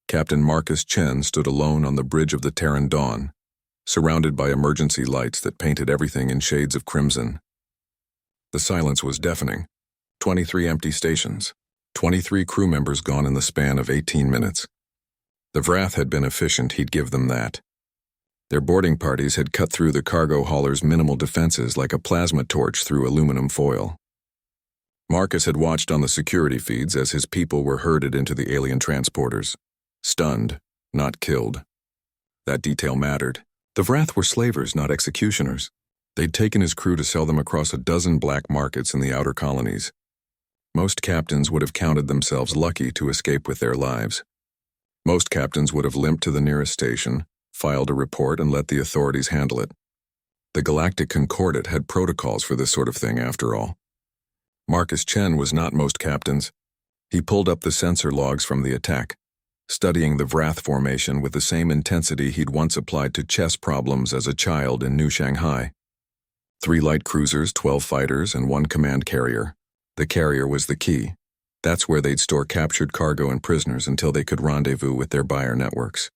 Captain Marcus Chen stood alone on the bridge of the Terran Dawn, surrounded by emergency lights that painted everything in shades of crimson. The silence was deafening. 23 empty stations, 23 crew members gone in the span of 18 minutes. The Vrath had been efficient, he'd give them that. Their boarding parties had cut through the cargo hauler's minimal defenses like a plasma torch through aluminum foil. Marcus had watched on the security feeds as his people were herded into the alien transporters. Stunned, not killed. That detail mattered. The Vrath were slavers, not executioners. They'd taken his crew to sell them across a dozen black markets in the outer colonies. Most captains would have counted themselves lucky to escape with their lives. Most captains would have limped to the nearest station, filed a report, and let the authorities handle it. The Galactic Concordat had protocols for this sort of thing, after all. Marcus Chen was not most captains. He pulled up the sensor logs from the attack, studying the Vrath formation with the same intensity he'd once applied to chess problems as a child in New Shanghai. 3 light cruisers, 12 fighters, and 1 command carrier. The carrier was the key. That's where they'd store captured cargo and prisoners until they could rendezvous with their buyer networks.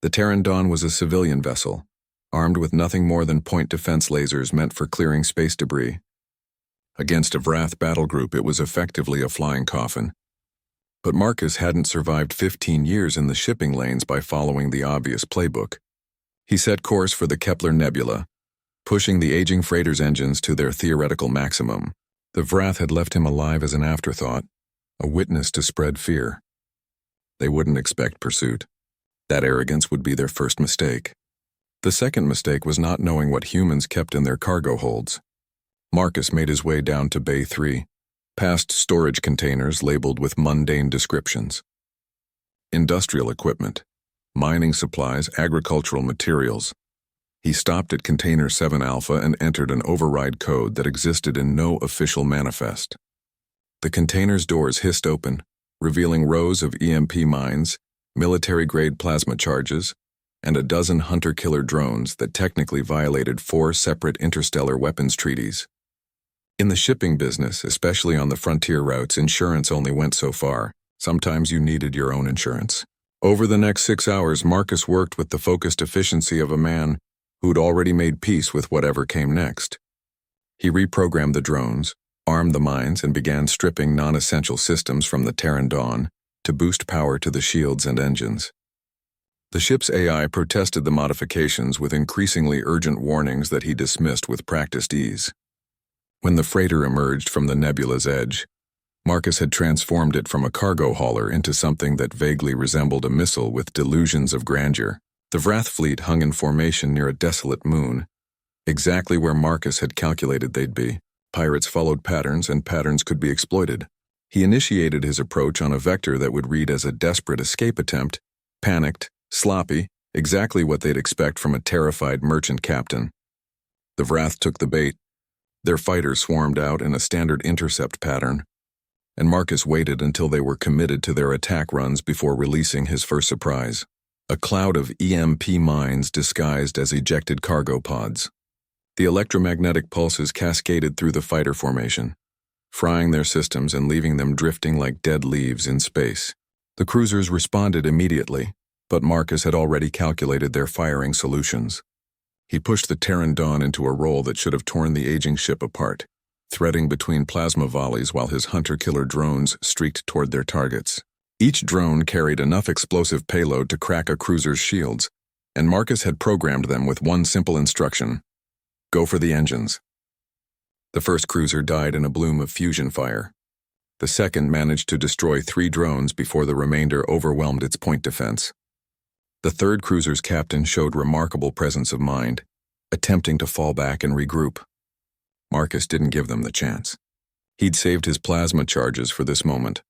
The Terran Dawn was a civilian vessel, armed with nothing more than point defense lasers meant for clearing space debris. Against a Vrath battle group, it was effectively a flying coffin. But Marcus hadn't survived 15 years in the shipping lanes by following the obvious playbook. He set course for the Kepler Nebula, pushing the aging freighter's engines to their theoretical maximum. The Vrath had left him alive as an afterthought, a witness to spread fear. They wouldn't expect pursuit. That arrogance would be their first mistake. The second mistake was not knowing what humans kept in their cargo holds. Marcus made his way down to Bay 3, past storage containers labeled with mundane descriptions. Industrial equipment, mining supplies, agricultural materials. He stopped at Container 7 Alpha and entered an override code that existed in no official manifest. The container's doors hissed open, revealing rows of EMP mines, military-grade plasma charges, and a dozen hunter-killer drones that technically violated 4 separate interstellar weapons treaties. In the shipping business, especially on the frontier routes, insurance only went so far. Sometimes you needed your own insurance. Over the next 6 hours, Marcus worked with the focused efficiency of a man who'd already made peace with whatever came next. He reprogrammed the drones, armed the mines, and began stripping non-essential systems from the Terran Dawn to boost power to the shields and engines. The ship's AI protested the modifications with increasingly urgent warnings that he dismissed with practiced ease. When the freighter emerged from the nebula's edge, Marcus had transformed it from a cargo hauler into something that vaguely resembled a missile with delusions of grandeur. The Vrath fleet hung in formation near a desolate moon, exactly where Marcus had calculated they'd be. Pirates followed patterns, and patterns could be exploited. He initiated his approach on a vector that would read as a desperate escape attempt, panicked, sloppy, exactly what they'd expect from a terrified merchant captain. The Vrath took the bait. Their fighters swarmed out in a standard intercept pattern, and Marcus waited until they were committed to their attack runs before releasing his first surprise. A cloud of EMP mines disguised as ejected cargo pods. The electromagnetic pulses cascaded through the fighter formation, frying their systems and leaving them drifting like dead leaves in space. The cruisers responded immediately, but Marcus had already calculated their firing solutions. He pushed the Terran Dawn into a roll that should have torn the aging ship apart, threading between plasma volleys while his hunter-killer drones streaked toward their targets. Each drone carried enough explosive payload to crack a cruiser's shields, and Marcus had programmed them with one simple instruction: go for the engines. The first cruiser died in a bloom of fusion fire. The second managed to destroy 3 drones before the remainder overwhelmed its point defense. The third cruiser's captain showed remarkable presence of mind, attempting to fall back and regroup. Marcus didn't give them the chance. He'd saved his plasma charges for this moment,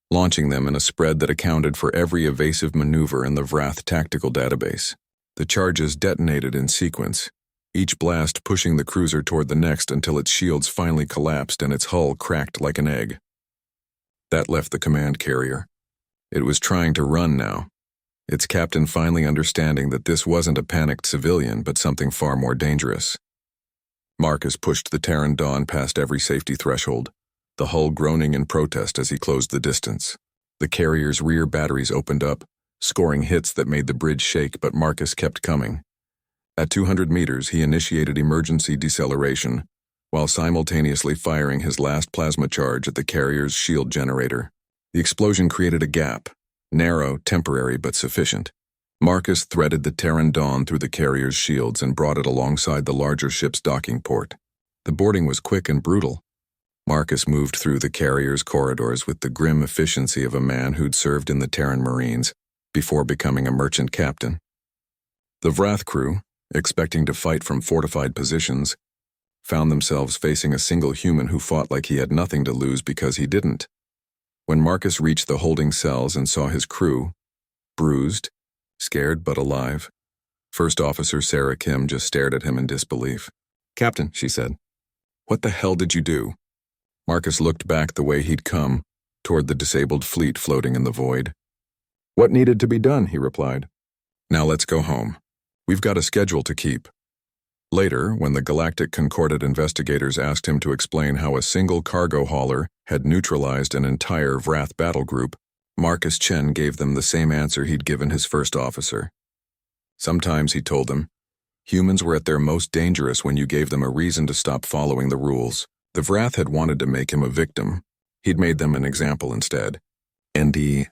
launching them in a spread that accounted for every evasive maneuver in the Vrath tactical database. The charges detonated in sequence, each blast pushing the cruiser toward the next until its shields finally collapsed and its hull cracked like an egg. That left the command carrier. It was trying to run now, its captain finally understanding that this wasn't a panicked civilian but something far more dangerous. Marcus pushed the Terran Dawn past every safety threshold, the hull groaning in protest as he closed the distance. The carrier's rear batteries opened up, scoring hits that made the bridge shake, but Marcus kept coming. At 200 meters, he initiated emergency deceleration, while simultaneously firing his last plasma charge at the carrier's shield generator. The explosion created a gap, narrow, temporary, but sufficient. Marcus threaded the Terran Dawn through the carrier's shields and brought it alongside the larger ship's docking port. The boarding was quick and brutal. Marcus moved through the carrier's corridors with the grim efficiency of a man who'd served in the Terran Marines before becoming a merchant captain. The Vrath crew, expecting to fight from fortified positions, found themselves facing a single human who fought like he had nothing to lose because he didn't. When Marcus reached the holding cells and saw his crew, bruised, scared but alive, First Officer Sarah Kim just stared at him in disbelief. "Captain," she said, "what the hell did you do?" Marcus looked back the way he'd come, toward the disabled fleet floating in the void. "What needed to be done?" he replied. "Now let's go home. We've got a schedule to keep." Later, when the Galactic Concordat investigators asked him to explain how a single cargo hauler had neutralized an entire Vrath battle group, Marcus Chen gave them the same answer he'd given his first officer. Sometimes, he told them, humans were at their most dangerous when you gave them a reason to stop following the rules. The Vrath had wanted to make him a victim. He'd made them an example instead. And he